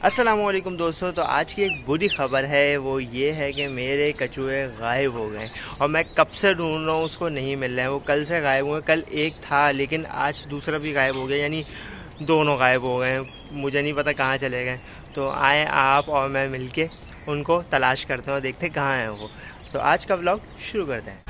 अस्सलामुअलैकुम दोस्तों। तो आज की एक बुरी खबर है, वो ये है कि मेरे कछुए गायब हो गए और मैं कब से ढूंढ रहा हूँ, उसको नहीं मिल रहा है। वो कल से गायब हुए, कल एक था लेकिन आज दूसरा भी गायब हो गया, यानी दोनों गायब हो गए हैं। मुझे नहीं पता कहाँ चले गए। तो आए आप और मैं मिलके उनको तलाश करते हैं और देखते हैं कहाँ हैं वो। तो आज का व्लॉग शुरू करते हैं।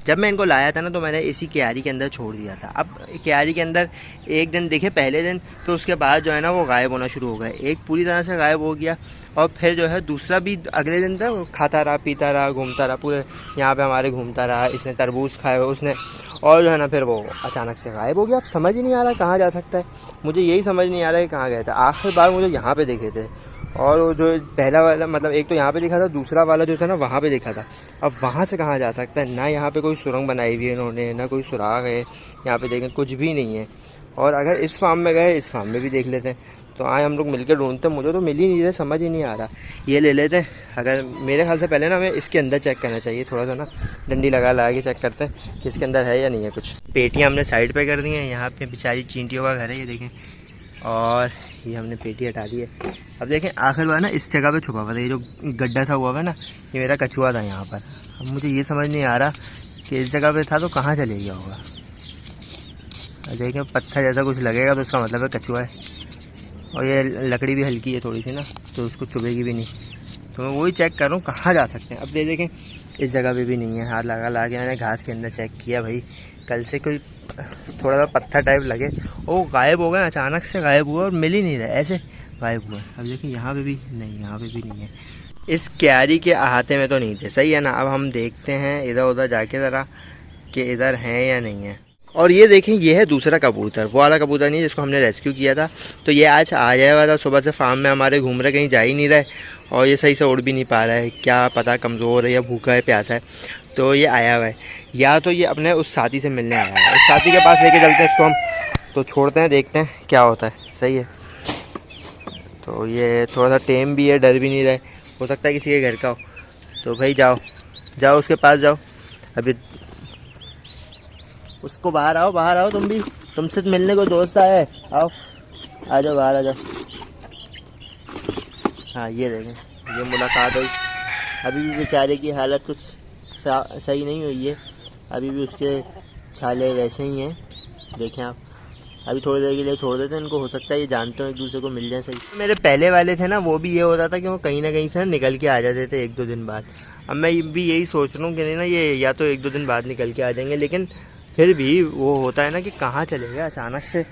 जब मैं इनको लाया था ना, तो मैंने इसी क्यारी के अंदर छोड़ दिया था। अब क्यारी के अंदर एक दिन देखे, पहले दिन, तो उसके बाद जो है ना वो गायब होना शुरू हो गए। एक पूरी तरह से गायब हो गया और फिर जो है दूसरा भी अगले दिन था, वो खाता रहा, पीता रहा, घूमता रहा, पूरे यहाँ पे हमारे घूमता रहा। इसने तरबूज खाया उसने, और जो है ना फिर वो अचानक से गायब हो गया। अब समझ ही नहीं आ रहा कहाँ जा सकता है। मुझे यही समझ नहीं आ रहा है कहाँ गया था। आखिरी बार मुझे यहाँ पे देखे थे, और वो जो पहला वाला, मतलब एक तो यहाँ पे दिखा था, दूसरा वाला जो था ना वहाँ पे देखा था। अब वहाँ से कहाँ जा सकता है? ना यहाँ पे कोई सुरंग बनाई हुई है इन्होंने, ना कोई सुराग है यहाँ पे, देखें कुछ भी नहीं है। और अगर इस फार्म में गए, इस फार्म में भी देख लेते हैं। तो आए हम लोग मिलकर ढूंढते हैं। मुझे तो मिल ही नहीं रहे, समझ ही नहीं आ रहा। ये ले लेते हैं। अगर मेरे ख्याल से पहले ना हमें इसके अंदर चेक करना चाहिए, थोड़ा सा ना डंडी लगा के चेक करते हैं कि इसके अंदर है या नहीं है कुछ। पेटियाँ हमने साइड पर कर दी हैं। यहाँ पे बेचारी चींटियों का घर है, ये देखें। और ये हमने पेटी हटा दी है। अब देखें, आखिर बार ना इस जगह पे छुपा हुआ था, ये जो गड्ढा सा हुआ है ना, ये मेरा कछुआ था यहाँ पर। अब मुझे ये समझ नहीं आ रहा कि इस जगह पे था तो कहाँ चले गया होगा। देखें, पत्थर जैसा कुछ लगेगा तो इसका मतलब है कछुआ है। और ये लकड़ी भी हल्की है थोड़ी सी ना, तो उसको चुभेगी भी नहीं। तो मैं वही चेक कर रहा हूँ कहाँ जा सकते हैं। अब ये देखें, इस जगह पे भी नहीं है। हाथ लगा के मैंने घास के अंदर चेक किया, भाई कल से कोई थोड़ा सा पत्थर टाइप लगे, वो गायब हो गए। अचानक से गायब हुआ और मिल ही नहीं रहा, ऐसे गायब हुआ। अब देखिए यहाँ पे भी नहीं, यहाँ पे भी नहीं है। इस क्यारी के अहाते में तो नहीं थे, सही है ना। अब हम देखते हैं इधर उधर जाके ज़रा कि इधर हैं या नहीं है। और ये देखें, ये है दूसरा कबूतर, वो वाला कबूतर नहीं जिसको हमने रेस्क्यू किया था। तो ये आज आ जाएगा था। सुबह से फार्म में हमारे घूम रहे, कहीं जा ही नहीं रहे। और ये सही से उड़ भी नहीं पा रहा है, क्या पता कमज़ोर है या भूखा है, प्यासा है। तो ये आया हुआ है, या तो ये अपने उस साथी से मिलने आया है। उस साथी के पास लेके चलते हैं इसको हम, तो छोड़ते हैं, देखते हैं क्या होता है। सही है। तो ये थोड़ा सा टेम भी है, डर भी नहीं रहे। हो सकता है किसी के घर का हो। तो भाई जाओ जाओ उसके पास जाओ। अभी उसको बाहर आओ तुम भी, तुमसे मिलने को दोस्त आया है। आओ, आ जाओ बाहर, आ जाओ। हाँ ये देखें, ये मुलाकात हुई। अभी भी बेचारे की हालत कुछ सही नहीं हुई है। अभी भी उसके छाले वैसे ही हैं, देखें आप। अभी थोड़ी देर के लिए छोड़ देते हैं इनको, हो सकता है ये जानते हो एक दूसरे को मिल जाए। सही, मेरे पहले वाले थे ना, वो भी ये होता था कि वो कहीं ना कहीं से निकल के आ जाते थे 1-2 दिन बाद। अब मैं भी यही सोच रहा हूँ कि नहीं ना, ये या तो 1-2 दिन बाद निकल के आ जाएंगे, लेकिन फिर भी वो होता है ना कि कहाँ चले गए अचानक से।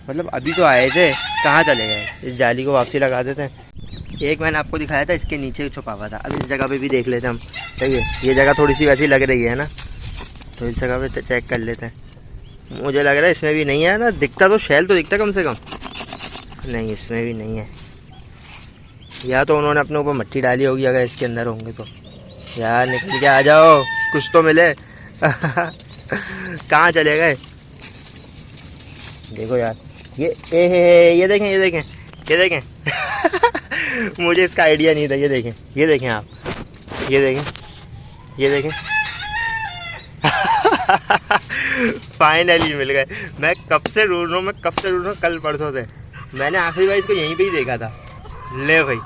मतलब अभी तो आए थे, कहाँ चले गए। इस जाली को वापसी लगा देते हैं। एक मैंने आपको दिखाया था, इसके नीचे छुपा हुआ था। अब इस जगह पे भी देख लेते हैं हम। सही है, ये जगह थोड़ी सी वैसी लग रही है ना, तो इस जगह पे चेक कर लेते हैं। मुझे लग रहा है इसमें भी नहीं है ना, दिखता तो शैल तो दिखता कम से कम। नहीं, इसमें भी नहीं है। या तो उन्होंने अपने ऊपर मिट्टी डाली होगी, अगर इसके अंदर होंगे तो। यार निकल के आ जाओ, कुछ तो मिले। कहाँ चले गए? देखो यार, ये देखें, ये देखें, ये देखें। मुझे इसका आइडिया नहीं था। ये देखें, ये देखें आप, ये देखें, ये देखें। फाइनली मिल गए। मैं कब से ढूंढ रहा हूँ, कल परसों से। मैंने आखिरी बार इसको यहीं पे ही देखा था। ले भाई,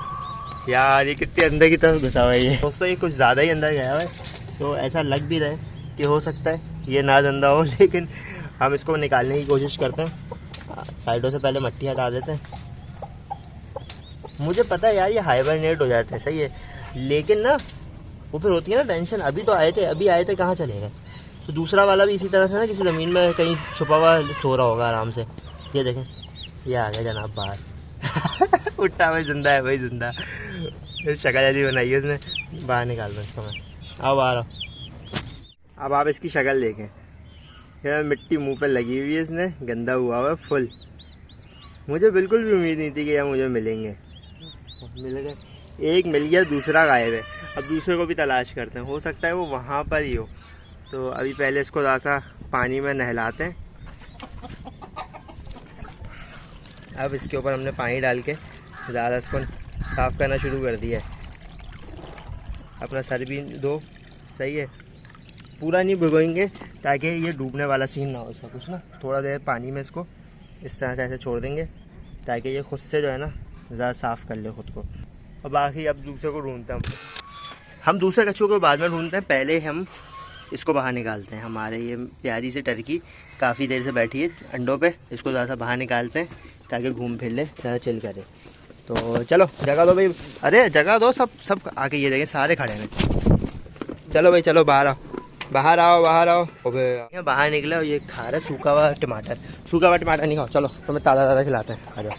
यार ये कितने अंदर की तरफ घुसा हुआ है ये। दोस्तों ये कुछ ज़्यादा ही अंदर गया हुआ है, तो ऐसा लग भी रहा है कि हो सकता है ये ना जिंदा हो, लेकिन हम इसको निकालने की कोशिश करते हैं। साइडों से पहले मिट्टी हटा देते हैं। मुझे पता है यार, ये हाइबरनेट हो जाते हैं, सही है, लेकिन ना वो फिर होती है ना टेंशन। अभी आए थे, कहाँ चले गए? तो दूसरा वाला भी इसी तरह से ना किसी ज़मीन में कहीं छुपा हुआ सो रहा होगा आराम से। ये देखें, ये आ गया जनाब बाहर। उठा भाई, जिंदा है भाई, जिंदा। शक्ल ऐसी बनाई है उसने। बाहर निकाल दो इसको मैं। आओ बाहर आओ। अब आप इसकी शक्ल देखें, यार मिट्टी मुंह पर लगी हुई है, इसने गंदा हुआ है फुल। मुझे बिल्कुल भी उम्मीद नहीं थी कि यार मुझे मिलेंगे। मिल गए, एक मिल गया, दूसरा गायब है। अब दूसरे को भी तलाश करते हैं, हो सकता है वो वहाँ पर ही हो। तो अभी पहले इसको ज़रा सा पानी में नहलाते हैं। अब इसके ऊपर हमने पानी डाल के ज़्यादा इसको साफ़ करना शुरू कर दिया है। अपना सर भी धो, सही है। पूरा नहीं भिगोएंगे ताकि ये डूबने वाला सीन ना हो इसका कुछ ना। थोड़ा देर पानी में इसको इस तरह से ऐसे छोड़ देंगे ताकि ये खुद से जो है ना ज़्यादा साफ़ कर ले खुद को। और बाकी अब दूसरे को ढूंढते हैं हम दूसरे कछुओं को बाद में ढूंढते हैं, पहले हम इसको बाहर निकालते हैं। हमारे ये प्यारी सी टर्की काफ़ी देर से बैठी है अंडों पे, इसको ज़्यादा बाहर निकालते हैं ताकि घूम फिर ले, ज़्यादा चिल करे। तो चलो जगह दो भाई, अरे जगह दो, सब आके ये देखें सारे खड़े हैं। चलो भाई चलो बाहर आओ, बाहर आओ, बाहर आओ। ये बाहर निकला और ये खा रहा है सूखा हुआ टमाटर। सूखा हुआ टमाटर नहीं खाओ, चलो तुम्हें ताज़ा खिलाते हैं, आ जाओ।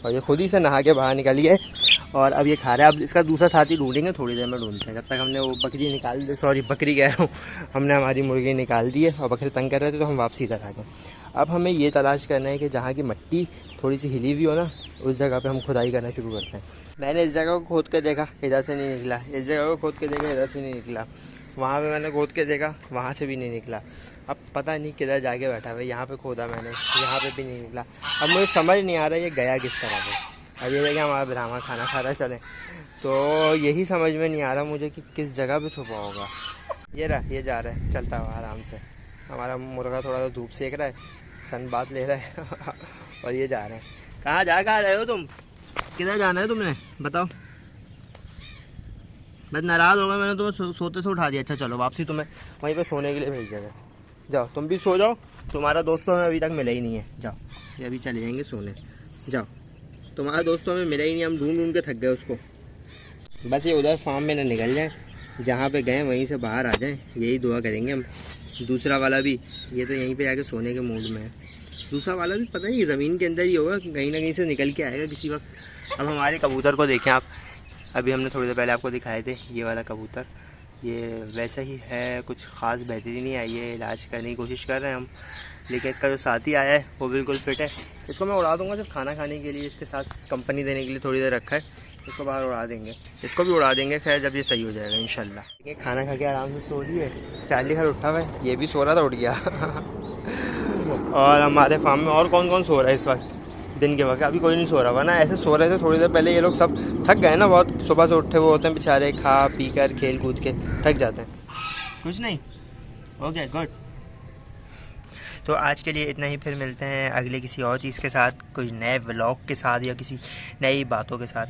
और ये खुद ही से नहा के बाहर निकली है और अब ये खा रहा है। अब इसका दूसरा साथी ढूंढेंगे, थोड़ी देर में ढूंढते हैं। जब तक हमने वो बकरी निकाल दी, सॉरी बकरी कह रहा हूँ, हमने हमारी मुर्गी निकाल दी है और बकरी तंग कर रहे थे तो हम वापसी इधर आ गए। अब हमें ये तलाश करना है कि जहाँ की मिट्टी थोड़ी सी हिली हुई हो ना, उस जगह पे हम खुदाई करना शुरू करते हैं। मैंने इस जगह को खोद के देखा, इधर से नहीं निकला। इस जगह को खोद के देखा, इधर से नहीं निकला। वहाँ पे मैंने खोद के देखा, वहाँ से भी नहीं निकला। अब पता नहीं किधर जाके बैठा हुआ। यहाँ पे खोदा मैंने, यहाँ पे भी नहीं निकला। अब मुझे समझ नहीं आ रहा ये गया किस तरह से। अब ये देखिए हमारा ब्राह्मण खाना खा रहा है, चले तो यही समझ में नहीं आ रहा मुझे कि किस जगह पे छुपा होगा। ये रहा, ये जा रहा है चलता हुआ आराम से। हमारा मुर्गा थोड़ा सा धूप सेक रहा है, सन बात ले रहा है और ये जा रहे हैं। कहाँ रहे हो तुम? किधर जाना है तुमने बताओ? बस नाराज़ हो गया, मैंने तुम्हें सोते से उठा दिया। अच्छा चलो वापसी तुम्हें वहीं पे सोने के लिए भेज देगा। जाओ तुम भी सो जाओ, तुम्हारा दोस्त हमें अभी तक मिला ही नहीं है। जाओ, ये अभी चले जाएंगे सोने। जाओ, तुम्हारा दोस्त हमें मिला ही नहीं, हम ढूंढ के थक गए उसको। बस ये उधर फार्म में ना निकल जाए, जहाँ पे गए वहीं से बाहर आ जाए, यही दुआ करेंगे हम। दूसरा वाला भी, ये तो यहीं पे आके सोने के मूड में है। दूसरा वाला भी पता नहीं ज़मीन के अंदर ही होगा, कहीं ना कहीं से निकल के आएगा किसी वक्त। अब हमारे कबूतर को देखें आप, अभी हमने थोड़ी देर पहले आपको दिखाए थे ये वाला कबूतर, ये वैसा ही है, कुछ ख़ास बेहतरी नहीं आई है। इलाज करने की कोशिश कर रहे हैं हम, लेकिन इसका जो साथी आया है वो बिल्कुल फिट है। इसको मैं उड़ा दूंगा सिर्फ खाना खाने के लिए, इसके साथ कंपनी देने के लिए थोड़ी देर रखा है। इसको बाहर उड़ा देंगे, इसको भी उड़ा देंगे खैर जब ये सही हो जाएगा इंशाल्लाह। ये खाना खा के आराम से सो रही है। चार्ली खैर उठा हुआ है, ये भी सो रहा था, उठ गया और हमारे फार्म में और कौन कौन सो रहा है इस वक्त दिन के वक्त? अभी कोई नहीं सो रहा, वरना ऐसे सो रहे थे थोड़ी देर पहले। ये लोग सब थक गए ना बहुत, सुबह से उठे हुए होते हैं बेचारे, खा पी कर खेल कूद के थक जाते हैं। कुछ नहीं, ओके गुड। तो आज के लिए इतना ही, फिर मिलते हैं अगले किसी और चीज़ के साथ, कोई नए व्लॉग के साथ या किसी नई बातों के साथ।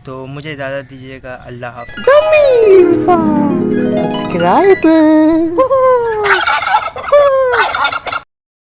तो मुझे इजाज़त दीजिएगा, अल्लाह हाफ़िज़। सब्सक्राइब